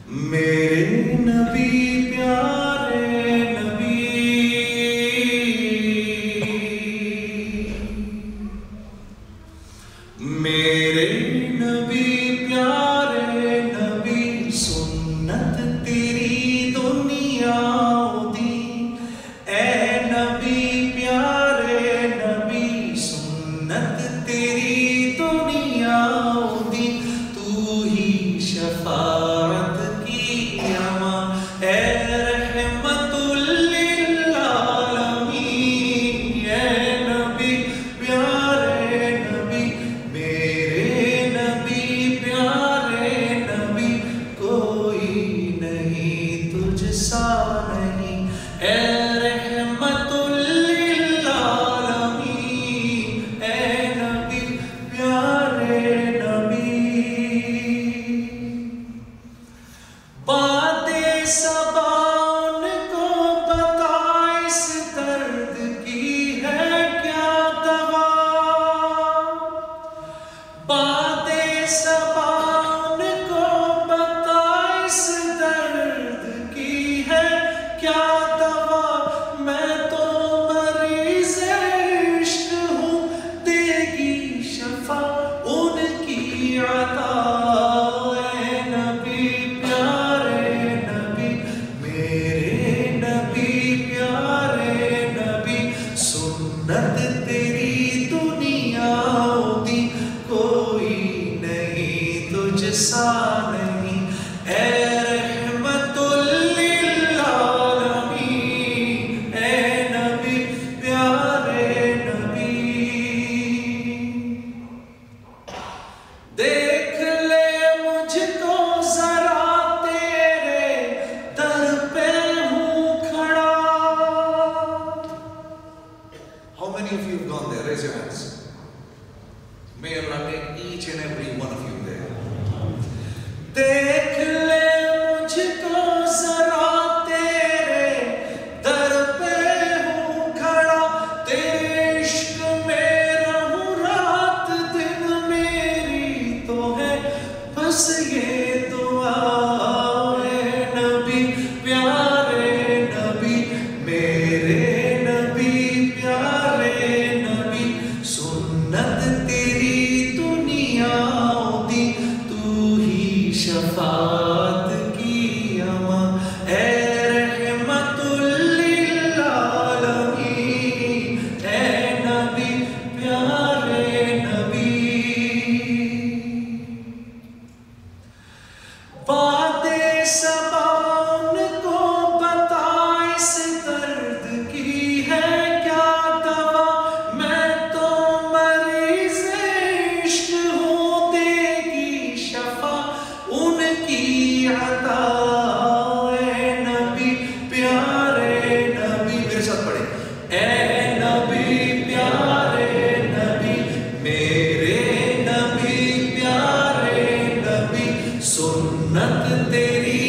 मेरे नबी प्यारे नबी, मेरे नबी प्यारे नबी, सुन्नत तेरी दुनिया दी। ए नबी प्यारे नबी, सुन्नत तेरी दुनिया दी। तू ही शफाअत की अमा, ए रहमतुल लिल आलमीन। ए नबी प्यारे नबी, मेरे नबी प्यारे नबी, कोई नहीं तुझसा नहीं। ए रहमतुल लिल आलमीन, ए नबी प्यारे नबी। बातें सबा उनको बता, इस दर्द की है क्या दवा। बातें सबा उनको बता, इस दर्द की है क्या दवा। मैं तो मरीज़ इश्क हूँ, देगी शफा उनकी अता। ए नबी प्यारे नबी, मेरे नबी प्यारे नबी, सुन्नत तेरी दुनिया दी। कोई नहीं तुझसा नहीं। ए रहमतुल लिल आलमीन, ए नबी प्यारे नबी। देख ले मुझको जरा, तेरे दर पे हूँ खड़ा। How many of you have gone there? Raise your hands. May Allah take each and every one of you there. देख ले मुझको जरा, तेरे दर पे हूँ खड़ा। तेरे इश्क में रहूं रात दिन, मेरी तो है बस ये दुआ। ए नबी प्यारे नबी, मेरे नबी प्यारे नबी, सुन्नत तेरी दुनिया दी। तू ही शफाअत की अमा, ए रहमतुल लिल आलमीन, ए नबी प्यारे नबी। बातें सबा उनको बता, इस दर्द की है क्या दवा। मैं तो मरीज़ इश्क हूँ, देगी शफा उनकी अता। ए नबी प्यारे नबी, मेरे साथ पढ़े। ए नबी प्यारे नबी, मेरे नबी प्यारे नबी, सुन्नत तेरी